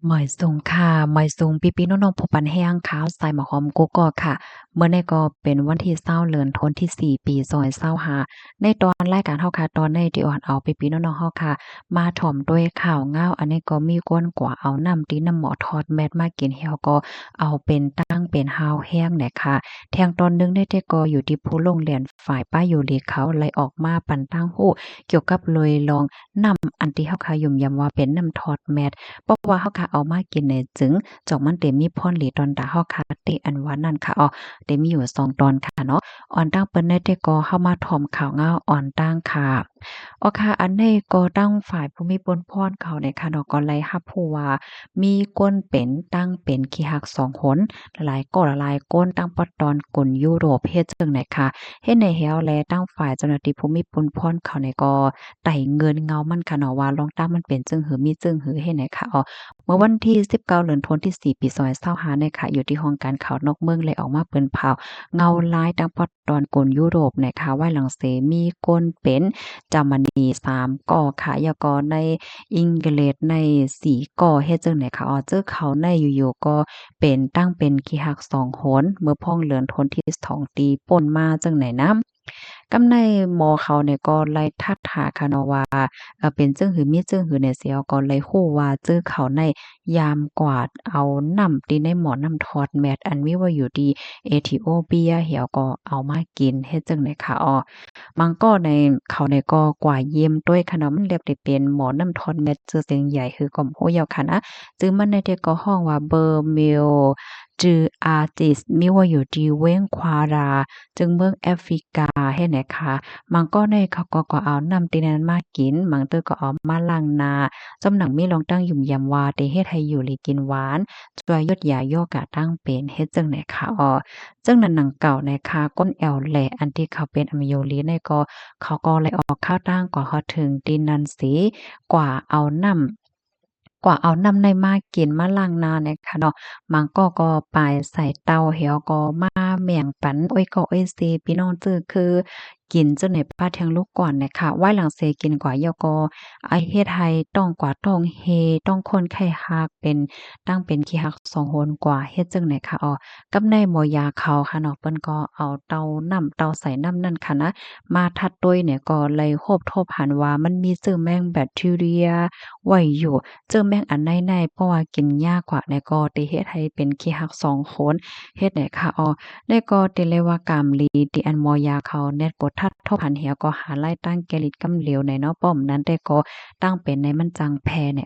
หมอยสูงค่ะหมอยสูงปีๆน้องๆผู้ปันแห้งขาวใส่หมอหอมโกกอกค่ะเมื่อนี้ก็เป็นวันที่20เดือนธันวาคมที่4ปี2025ในตอนรายการเฮาค่ะตอนในที่อ่อนเอาปีๆน้องๆเฮาค่ะมาถ่อมด้วยข่าวง้าวอันนี้ก็มีก้นกว่าเอาน้ำตีน้ำหมอทอดแมดมากินเฮาก็เอาเป็นตั้งเป็นฮาวแห้งเนี่ยค่ะแทงตอนนึงได้แต่ก็อยู่ที่ผู้ลงเรียนฝ่ายป้ายอยู่ลีเขาเลยออกมาปันตั้งฮู้เกี่ยวกับเลยลองนำอันที่เฮาค่ะยุ่มยำว่าเป็นน้ำทอดแมด เพราะว่าเฮาค่ะเอามากินเนี่ยจึงจอกมันเต็มมีพ่นหลีตอนตาเฮาค่ะติอันว่านั่นค่ะเต็มมีอยู่2ตอนค่ะเนาะอ่อนตั้งเปิ้นได้แต่ก็เข้ามาถ่อมข่าวงาวอ่อนตั้งค่ะค่ะอันนี้ก็ตั้งฝ่ายผู้มีปนพรเขาเนี่ยค่ะเนาะก็เลยรับรู้ว่ามีก้นเป็นตั้งเป็นขี้หัก2หนหลายๆก็หลายๆก้นตั้งปอตอนกลยุโรปเฮ็ดจังไหนค่ะเฮ็ดในแฮวและตั้งฝ่ายเจ้าหน้าที่ผู้มีปนพรเขาเนี่ยก็ไต่เงินเงามันค่ะเนาะว่าลองตั้งมันเป็นจึงหือมีจึงหือเฮ็ดไหนค่ะเมื่อวันที่19เดือนธันวาคมที่4ปี2025เนี่ยค่ะอยู่ที่ห้องการข่าวนอกเมืองเลยออกมาเปิ้นเผาเงาลายดังพอดตอนกลยุโรปนะคะไว้หลังเสมีก้นเป็นจามนี3ก่อค่ะยากอในอังกฤษใน4ก่อเฮ็ดจังไหนค่ะเจอเขาในอยู่ๆก็เป็นตั้งเป็นขี้หัก2หนเมื่อพ้องเหลือนทนที่2ตีป่นมาจังไหนนำ กำในหมอเขาเนี่ยก็ไล่ทักทาค่ะเนาะว่าเป็นจึงหือมีจึงหือเนี่ยสิเอาก็เลยฮู้ว่าจื้อเขาในยามกวาดเอาน้ำที่ในหม้อน้ำทอดแมดอันมีไว้อยู่ที่เอธิโอเปียเหี่ยวก็เอามากินเฮ็ดจั่งใดค่ะมันก็ในเขาเนี่ยก็กว่าเยี่ยมด้วยค่ะเนาะมันเรียบได้เป็นหม้อน้ำทอดแมดจื้อเสียงใหญ่คือก็โฮยาวค่ะนะจื้อมันในที่ก็ฮ้องว่าเบอร์เมลจื้ออาร์ติสมีไว้อยู่ที่เว้งควาราจึงเมืองแอฟริกาเฮ็ดไหนคะ บางก็ในเขาก็เอาน้ำตีนั้นมากินบางเตื้อก็เอามาล้างหน้าจำหนังมีลองตั้งยุ่มยำว่าได้เฮ็ดให้อยู่หลีกินหวานช่วยยดยาย่อกะตั้งเป็นเฮ็ดจั่งใดค่ะจั่งนั้นหนังเก่านะคะก้นแอวแหลอันที่เขาเป็นอ m โยลีในก็เขาก็เลยออกข้าวตั้งกว่าเขาถึงตีนันสีกว่าเอาน้ำในมากินมาล้างหน้าเนี่ยค่ะเนาะมันก็ไปใส่เตาเหี่ยวก็มาแม่งปันโอ้ยก็โอ้ยเซพี่น้องจื้อคือกินจนในป้าเทียงลูกก่อนเนี่ยค่ะไหว้หลังเซกินกว่าเยาก็ไอเฮ็ดให้ต้องกว่าต้องเฮต้องคนไข้ฮักเป็นตั้งเป็นขี้ฮักสองโหนกว่าเฮ็ดจังไหนค่ะกับในหมอยาเขาค่ะเนาะเปิ้นก็เอาเตาใส่น้ำนั่นค่ะนะมาทัดด้วยเนี่ยก็เลยโฮบทบหันว่ามันมีเชื้อแมงแบคทีเรียไว้อยู่ เจอแมงอันในๆเพราะว่ากินยากกว่าในก็ติเฮ็ดให้เป็นขี้หักสองคนเฮ็ดให้ค่ะได้ก็ติเลยว่ากามลีติอันมอยาเขาแน่กดทัดทบหันเหี่ยวก็หาไล่ตั้งแกลิดกำเหลวในเนาะป้อมนั้นแต่ก็ตั้งเป็นในมันจังแพใน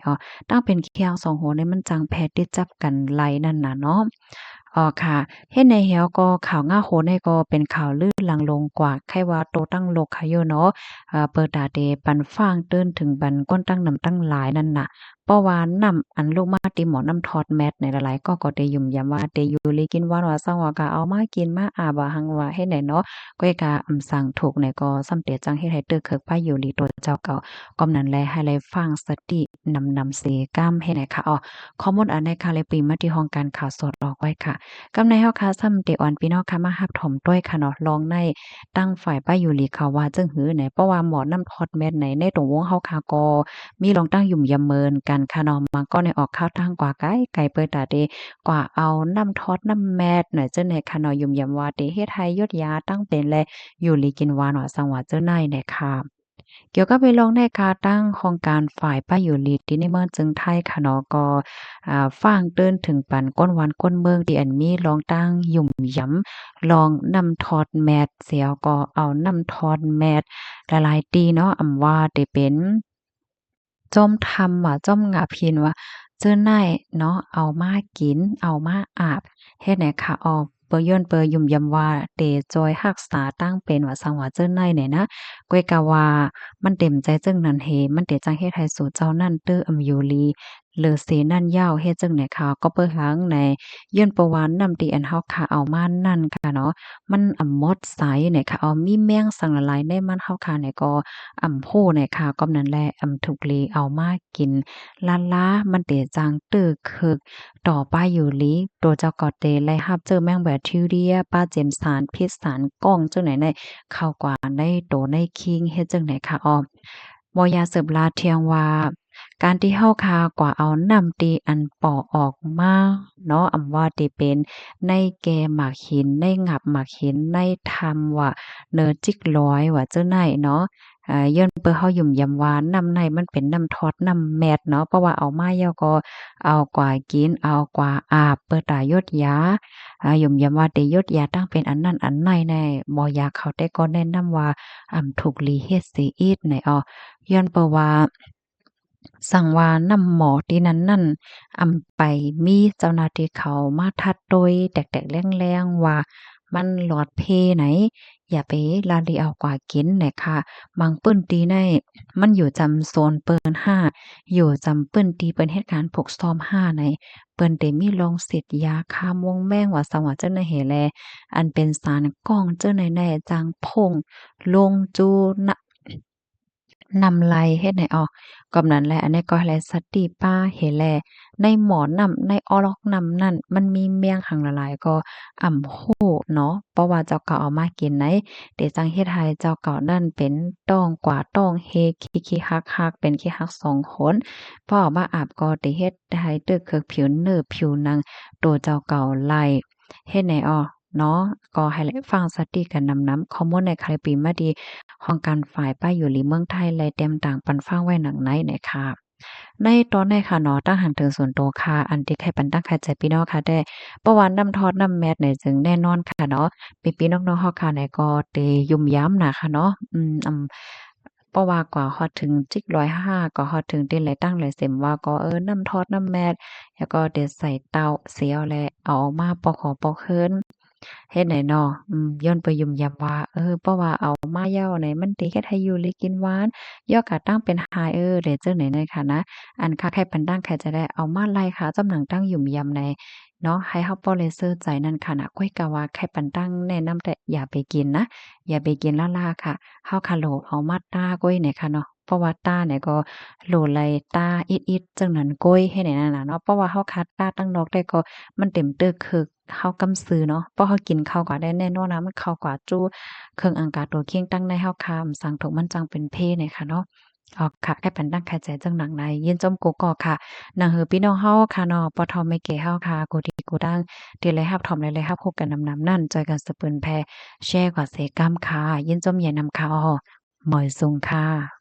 ตั้งเป็นขี้หักสองโหนในมันจังแพติดจับกันไล่นั่นน่ะเนาะ ค่ะเฮ็ดในแฮวก็ข่าวง่าโหนนี่ก็เป็นข่าวลือลังลงกว่าไขว่าโตตั้งโลกค่ะอยู่เนาะเปิดตาเดปันฟ้างตื้นถึงบันก้นตั้งนำตั้งหลายนั่นน่ะเพราะว่านำอันลูกมาติหมอน้ำทอดแมทในหลายๆก็ได้ยุ่มยำว่าเตอยู่ลีกินหวานว่าซังว่าก็เอามากินมาอาบว่าหังว่าเฮ็ดไหนเนาะก้อยกาอำสั่งถูกในก็ซ้ำเตจังเฮ็ดให้เตึกเคิกพาอยู่ลีตัวเจ้าเก่ากอมนั้นแลให้เลยฟังสตินำเสกำเฮ็ดไหนค่ะข้อมูลอันในค่ะเลยปีมาที่ห้องการข่าวสดออกไว้ค่ะ กำในเฮาค่ะซ้ำเตออนพี่น้องค่ะมารับถมด้วยค่ะเนาะลองในตั้งฝ่ายป้ายอยู่หลีค่ะว่าจึงหือไหนเพราะว่าหมอน้ำทอดแม่นไหนในตรงวงเฮาค่ะก็มีลองตั้งยุ่มยามเมินกันค่ะเนาะมันก็ในออกข้าวตั้งกว่าไก่เปิดตาเดกว่าเอาน้ำทอดน้ำแมดหน่อยเจ้าไหนค่ะเนาะยุ่มยามว่าเตเฮ็ดให้ยดยาตั้งเป็นแลอยู่หลีกินหวานเนาะสังว่าเจ้าไหนเนี่ยค่ะ เกี่ยวกับไปลองในกาตั้งโครงการฝ่ายป้ายอยู่ลีดที่ในเมืองจึงไทยค่ะเนาะก็ฟ้างเติ้นถึงปันก้นวันก้นเมืองที่อันมีลองตั้งหยุ่มหยำลองนำทอดแมดเสียวก็เอานำทอดแมดหลายๆตีเนาะอำว่าได้เป็นจ้อมทำว่าจ้อมงาพินว่าเจ้อไนายเนาะเอามากินเอามาอาบเฮ็ดให้ค่ะเปอย้อนเปอยุ่มยำว่าเตจอยรักษาตั้งเป็นว่าสังว่าเจ้อไนายเนี่ยนะก้อยกะว่ามันเต็มใจจึงนั้นเฮมันเตจังเฮ็ดให้สู่เจ้านั่นเตื้ออำอยู่ลีเลอเสนั่นยาวเฮ็ดจังไหนค่ะก็เปิ้นหังในย้อนประวานนำที่อันเฮาค่ะเอามานั่นค่ะเนาะมันมดไสเนี่ยค่ะมีแมงสังหลายในมันเฮาค่ะเนี่ยก็โพเนี่ยค่ะก็นั่นแหละถูกเลเอามากินลาล้ามันเตจังตื้อคึกต่อไปอยู่ลีตัวเจ้าก็เตไล่รับเจอแมงแบคทีเรียป้าเจมสารพิษสารก้องจังไหนในเข้ากว่าในโตในคิงเฮ็ดจังไหนค่ะบ่ยาเสิร์ฟลาเทียงว่า การที่เฮาคากว่าเอาน้ำตีอันปอออกมาเนาะว่าติเป็นในแก่หมากหินในงับหมากหินในทำว่าเนอจิกร้อยว่าเจ้าไหนเนาะย้อนเปิ้นเฮายุ่มยำว่าน้ำในมันเป็นน้ำทอดน้ำแมดเนาะเพราะว่าเอามาแล้วก็เอากว่ากินเอากว่าอาบเปิ้นตายดยายุ่มยำว่าได้ยดยาตั้งเป็นอันนั้นอันในแน่บ่อยากเขาแต่ก็แนะนำว่าถูกลีเฮ็ดสิอีดไหนอ้อย้อนเปิ้นว่าสั่งว่าน้ำหมอที่นั้นนั่นไปมีเจ้าหน้าที่เขามาทัดโดยแตกๆแรงๆว่ามันหลอดเพไหนอย่าไปลาลีเอากว่ากินน่ะค่ะบางเปิ้นตีในมันอยู่จำโซนเปิ้น5อยู่จำเปิ้นตีเปิ้นเฮ็ดการพกซ่อม5ในเปิ้นได้มีลงสิทธิ์ยาฆ่ามวงแมงว่าสังว่าเจ้าน่ะเหแลอันเป็นสารก้องเจ้าไหนๆจางพงลงจูนะ นำไลเฮ็ดให้ออกกำนั้นแหละอันนี้ก็แลสัตติป้าเห็นแลในหมอนำในออลอกนำนั่นมันมีเมียงหังละหลายก็โฮเนาะเพราะว่าเจ้าเก่าเอามากินไหนเดี๋ยวจังเฮ็ดให้เจ้าเก่านั่นเป็นต้องกว่าต้องเฮคิๆฮักๆเป็นขี้ฮักสองคนพอเอามาอาบก็ได้เฮ็ดให้ตึกเคิกผิวเนื้อผิวหนังตัวเจ้าเก่าไล่เฮ็ดให้อ้อเนาะก็ให้ฟังสติกันนำข้อมูลในคาลิปีมาดี ของการฝ่ายป้ายอยู่หลีเมืองไทยและเตรียมต่างปันฟังไว้หนังไหนเนี่ยค่ะในตอนในค่ะเนาะตั้งหันถึงส่วนตัวค่ะอันที่ใครปันตั้งใครใจพี่น้องค่ะได้ประวันน้ำทอดน้ำแมทเนี่ยจึงแน่นอนค่ะเนาะพี่ๆน้องๆเฮาค่ะเนี่ยก็เตยุ่มย้ำน่ะค่ะเนาะเพราะว่ากว่าฮอดถึงจิก105ก็ฮอดถึงเต้นไหลตั้งไหลเส็มว่าก็น้ำทอดน้ำแมทแล้วก็เด็ดใส่เตาเสียวและเอาออกมาปอกหอปอกเคิน เฮ็ดให้น้อย้อนไปยุ่มย้ำว่าเพราะว่าเอามาเหย้านี่มันสิเฮ็ดให้อยู่หรือกินหวานย่อก็ตั้งเป็นหายได้จั่งใดนั่นค่ะนะอันคักให้ปันดังใครจะได้เอามาไล่ค่ะจำหนังตั้งยุ่มย้ำในเนาะให้เฮาบ่เลยเซอใจนั่นค่ะน่ะก้อยกะว่าไข่ปันตั้งแนะนำแต่อย่าไปกินนะอย่าไปกินล่าๆค่ะเฮาคาโลเอามาต้าก้อยเนี่ยค่ะเนาะเพราะว่าต้าเนี่ยก็โหลไลต้าอิดๆจังนั้นก้อยให้ได้นั่นน่ะเนาะเพราะว่าเฮาคัดต้าตั้งนอกได้ก็มันเต็มเตื้อคึก ข้าวกำซื้อเนาะเพราะเขากินข้าวกว่าได้แน่นอนนะมันเข้ากว่าจู้เครื่องอังกาตัวเคียงตั้งในข้าวคามสังถกมันจังเป็นเพเนี่ยค่ะเนาะออกค่ะแค่ปันตั้งใครใจจังหนังในยินจมกูกอกค่ะหนังหือพี่น้องเฮาค่ะเนาะปอทอไม่เกเฮาค่ะกูดีกูดังที่เลยฮับถอมเลยฮับพบกันนำนั่นจอยกันสะปืนแพแชร์กว่าเสกรรมค่ะยินจมใหญ่นำค่ะอ้อหมอยซุงค่ะ